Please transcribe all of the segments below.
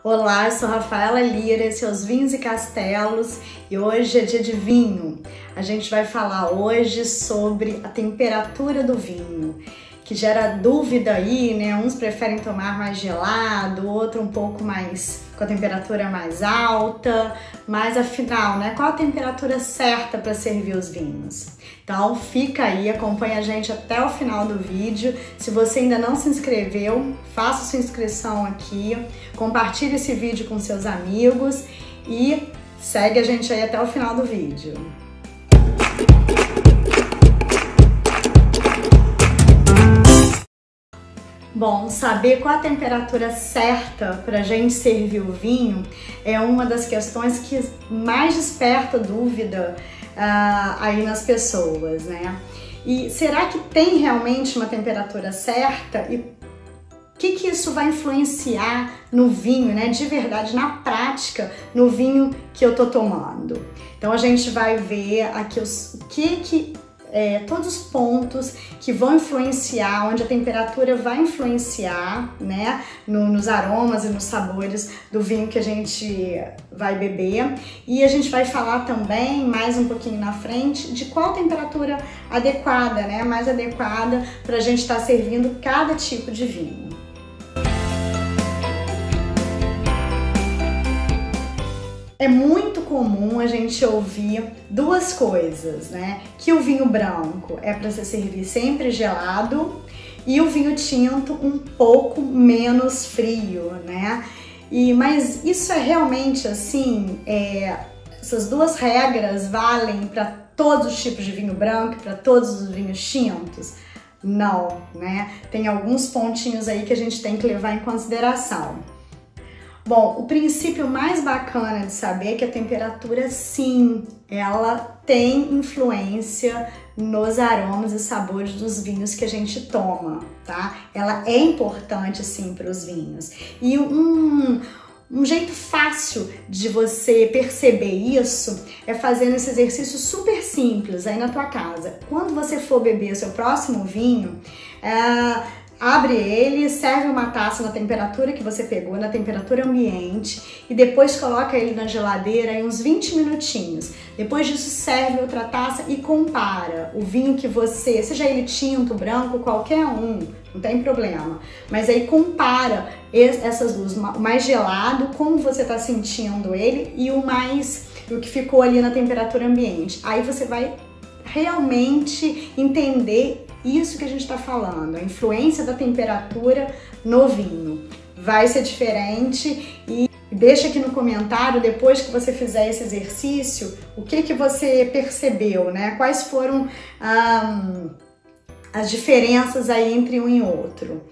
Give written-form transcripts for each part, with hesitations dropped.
Olá, eu sou Rafaela Lira, esse é os Vinhos e Castelos e hoje é dia de vinho. A gente vai falar hoje sobre a temperatura do vinho, que gera dúvida aí, né? Uns preferem tomar mais gelado, outro um pouco mais com a temperatura mais alta, mas afinal, né? Qual a temperatura certa para servir os vinhos? Então fica aí, acompanha a gente até o final do vídeo. Se você ainda não se inscreveu, faça sua inscrição aqui, compartilhe esse vídeo com seus amigos e segue a gente aí até o final do vídeo. Bom, saber qual a temperatura certa para a gente servir o vinho é uma das questões que mais desperta dúvida aí nas pessoas, né? E será que tem realmente uma temperatura certa? E o que isso vai influenciar no vinho, né? De verdade, na prática, no vinho que eu tô tomando. Então a gente vai ver aqui todos os pontos que vão influenciar, onde a temperatura vai influenciar, né, nos aromas e nos sabores do vinho que a gente vai beber. E a gente vai falar também, mais um pouquinho na frente, de qual temperatura adequada, né, mais adequada para a gente estar servindo cada tipo de vinho. É muito comum a gente ouvir duas coisas, né? Que o vinho branco é para se servir sempre gelado e o vinho tinto um pouco menos frio, né? Mas isso é realmente assim? Essas duas regras valem para todos os tipos de vinho branco, para todos os vinhos tintos? Não, né? Tem alguns pontinhos aí que a gente tem que levar em consideração. Bom, o princípio mais bacana de saber é que a temperatura, sim, ela tem influência nos aromas e sabores dos vinhos que a gente toma, tá? Ela é importante, sim, para os vinhos. E um jeito fácil de você perceber isso é fazendo esse exercício super simples aí na tua casa. Quando você for beber o seu próximo vinho, abre ele, serve uma taça na temperatura que você pegou, na temperatura ambiente, e depois coloca ele na geladeira em uns 20 minutinhos. Depois disso, serve outra taça e compara o vinho que você, seja ele tinto, branco, qualquer um, não tem problema. Mas aí compara essas duas, o mais gelado, como você está sentindo ele, e o que ficou ali na temperatura ambiente. Aí você vai realmente entender isso que a gente está falando, a influência da temperatura no vinho. Vai ser diferente e deixa aqui no comentário, depois que você fizer esse exercício, o que você percebeu, né? Quais foram as diferenças aí entre um e outro.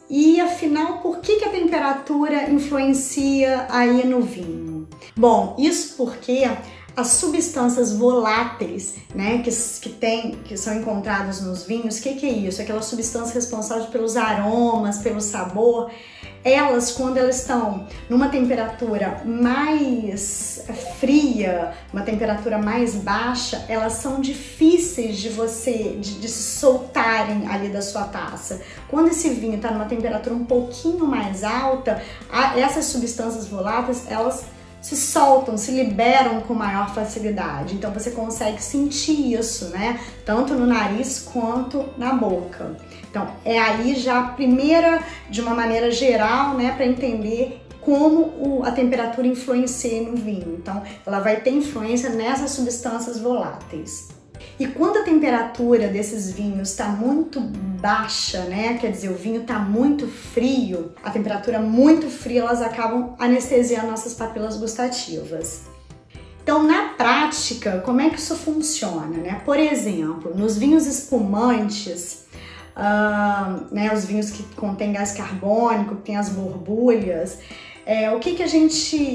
E afinal, por que a temperatura influencia aí no vinho? Bom, isso porque as substâncias voláteis, né, que são encontradas nos vinhos, o que é isso? Aquelas substâncias responsáveis pelos aromas, pelo sabor, elas, quando elas estão numa temperatura mais fria, uma temperatura mais baixa, elas são difíceis de se soltarem ali da sua taça. Quando esse vinho está numa temperatura um pouquinho mais alta, essas substâncias voláteis, elas se soltam, se liberam com maior facilidade. Então você consegue sentir isso, né? Tanto no nariz quanto na boca. Então é aí já a primeira, de uma maneira geral, né, para entender como a temperatura influencia no vinho. Então ela vai ter influência nessas substâncias voláteis. E quando a temperatura desses vinhos está muito baixa, né? Quer dizer, o vinho está muito frio, a temperatura muito fria, elas acabam anestesiando nossas papilas gustativas. Então, na prática, como é que isso funciona, né? Por exemplo, nos vinhos espumantes, né, os vinhos que contêm gás carbônico, que tem as borbulhas,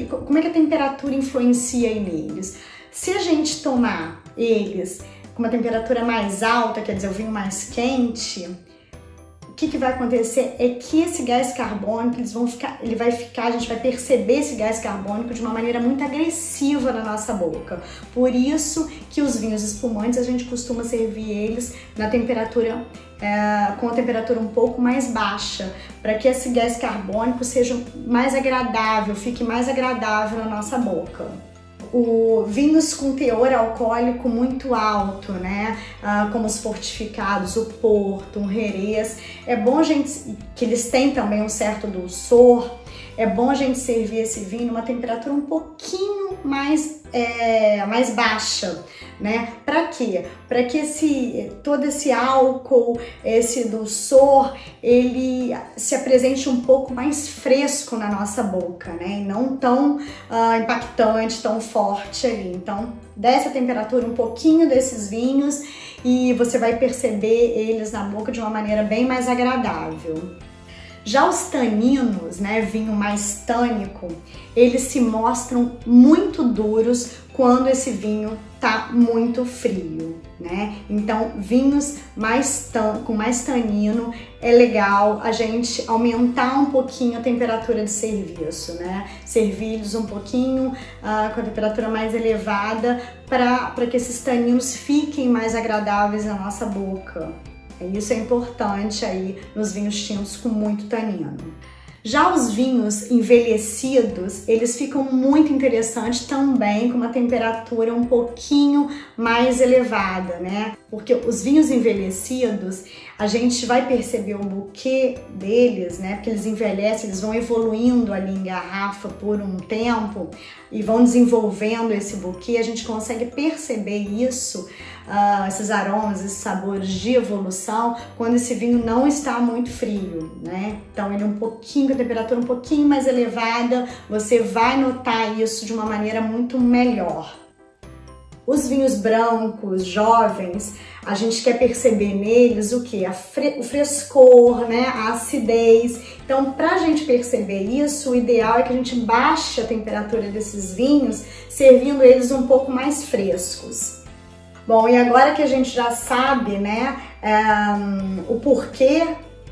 como é que a temperatura influencia aí neles? Se a gente tomar eles com uma temperatura mais alta, quer dizer, o vinho mais quente, o que vai acontecer é que esse gás carbônico, a gente vai perceber esse gás carbônico de uma maneira muito agressiva na nossa boca. Por isso que os vinhos espumantes a gente costuma servir eles na temperatura com a temperatura um pouco mais baixa, para que esse gás carbônico seja mais agradável, fique mais agradável na nossa boca. Vinhos com teor alcoólico muito alto, né? Como os fortificados, o Porto, o Jerez. É bom a gente, que eles têm também um certo dulçor, é bom a gente servir esse vinho numa temperatura um pouquinho mais baixa, né? Para quê? Para que todo esse álcool, esse dulçor, ele se apresente um pouco mais fresco na nossa boca, né? E não tão impactante, tão forte ali. Então, desce a temperatura um pouquinho desses vinhos e você vai perceber eles na boca de uma maneira bem mais agradável. Já os taninos, né, vinho mais tânico, eles se mostram muito duros quando esse vinho tá muito frio, né? Então, vinhos com mais tanino, é legal a gente aumentar um pouquinho a temperatura de serviço, né? Servir-los um pouquinho com a temperatura mais elevada para que esses taninos fiquem mais agradáveis na nossa boca. Isso é importante aí nos vinhos tintos com muito tanino. Já os vinhos envelhecidos, eles ficam muito interessantes também com uma temperatura um pouquinho mais elevada, né? Porque os vinhos envelhecidos, a gente vai perceber o buquê deles, né? Porque eles envelhecem, eles vão evoluindo ali em garrafa por um tempo e vão desenvolvendo esse buquê. A gente consegue perceber isso, esses aromas, esses sabores de evolução, quando esse vinho não está muito frio, né? Então ele é um pouquinho, com a temperatura um pouquinho mais elevada, você vai notar isso de uma maneira muito melhor. Os vinhos brancos, jovens, a gente quer perceber neles o que? O frescor, né? A acidez. Então, para a gente perceber isso, o ideal é que a gente baixe a temperatura desses vinhos, servindo eles um pouco mais frescos. Bom, e agora que a gente já sabe, né, o porquê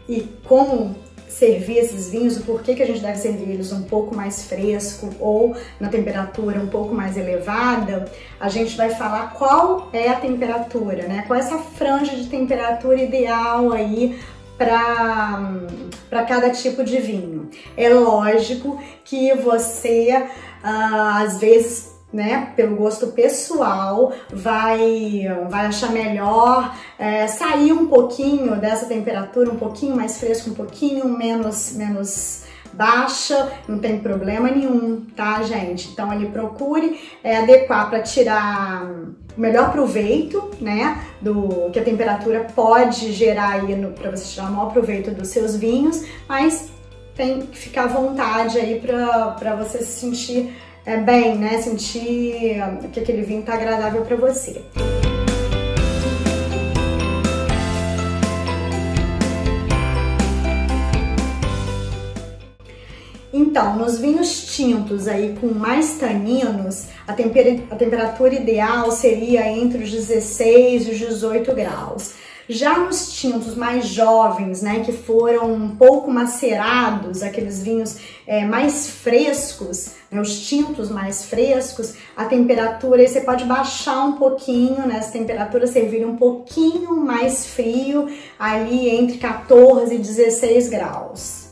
e como servir esses vinhos, o porquê que a gente deve servir eles um pouco mais fresco ou na temperatura um pouco mais elevada, a gente vai falar qual é a temperatura, né? Qual é essa franja de temperatura ideal aí para cada tipo de vinho. É lógico que você, às vezes, né, pelo gosto pessoal, vai achar melhor sair um pouquinho dessa temperatura, um pouquinho mais fresco, um pouquinho menos baixa, não tem problema nenhum, tá, gente? Então, ali procure adequar para tirar o melhor proveito, né, do que a temperatura pode gerar aí para você tirar o maior proveito dos seus vinhos, mas tem que ficar à vontade aí para você se sentir bem, né? Sentir que aquele vinho tá agradável para você. Então, nos vinhos tintos aí com mais taninos, a temperatura ideal seria entre os 16 e os 18 graus. Já nos tintos mais jovens, né, que foram um pouco macerados, aqueles vinhos mais frescos, né, os tintos mais frescos, a temperatura, aí você pode baixar um pouquinho nessa temperatura, servir um pouquinho mais frio, ali entre 14 e 16 graus.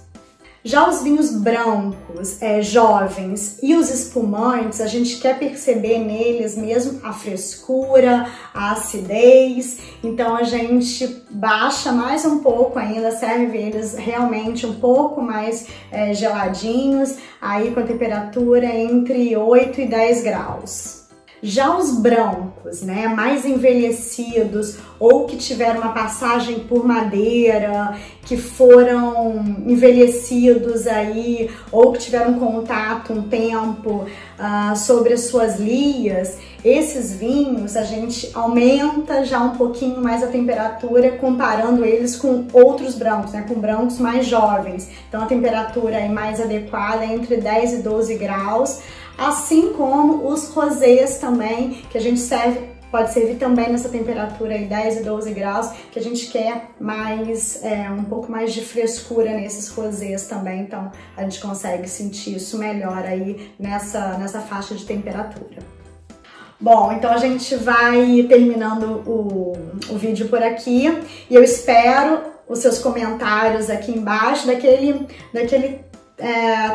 Já os vinhos brancos, jovens e os espumantes, a gente quer perceber neles mesmo a frescura, a acidez, então a gente baixa mais um pouco ainda, serve eles realmente um pouco mais geladinhos, aí com a temperatura entre 8 e 10 graus. Já os brancos, né, mais envelhecidos ou que tiveram uma passagem por madeira, que foram envelhecidos aí ou que tiveram contato um tempo sobre as suas lias, esses vinhos a gente aumenta já um pouquinho mais a temperatura comparando eles com outros brancos, né, com brancos mais jovens. Então a temperatura é mais adequada entre 10 e 12 graus. Assim como os rosés também, que a gente serve pode servir também nessa temperatura aí, 10 e 12 graus, que a gente quer mais, um pouco mais de frescura nesses rosés também, então a gente consegue sentir isso melhor aí nessa faixa de temperatura. Bom, então a gente vai terminando o vídeo por aqui e eu espero os seus comentários aqui embaixo daquele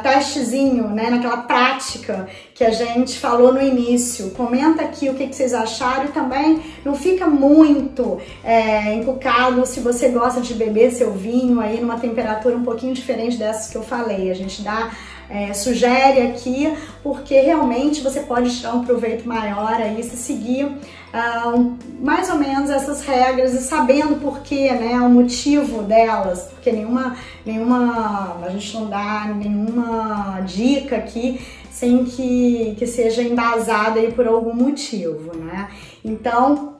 testezinho, né, naquela prática que a gente falou no início. Comenta aqui o que vocês acharam e também não fica muito encucado se você gosta de beber seu vinho aí numa temperatura um pouquinho diferente dessas que eu falei. A gente sugere aqui porque realmente você pode tirar um proveito maior aí se seguir mais ou menos essas regras e sabendo por quê, né, o motivo delas, porque a gente não dá nenhuma dica aqui sem que seja embasada aí por algum motivo, né? Então,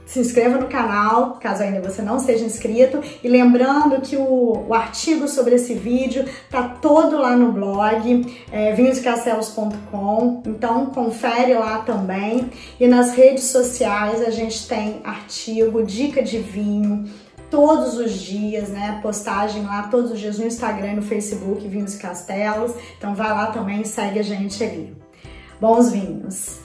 se inscreva no canal, caso ainda você não seja inscrito, e lembrando que o artigo sobre esse vídeo tá todo lá no blog, vinhosdecastelos.com, então confere lá também. E nas redes sociais a gente tem artigo, dica de vinho, todos os dias, né? Postagem lá todos os dias no Instagram e no Facebook, Vinhos e Castelos. Então vai lá também e segue a gente ali. Bons vinhos!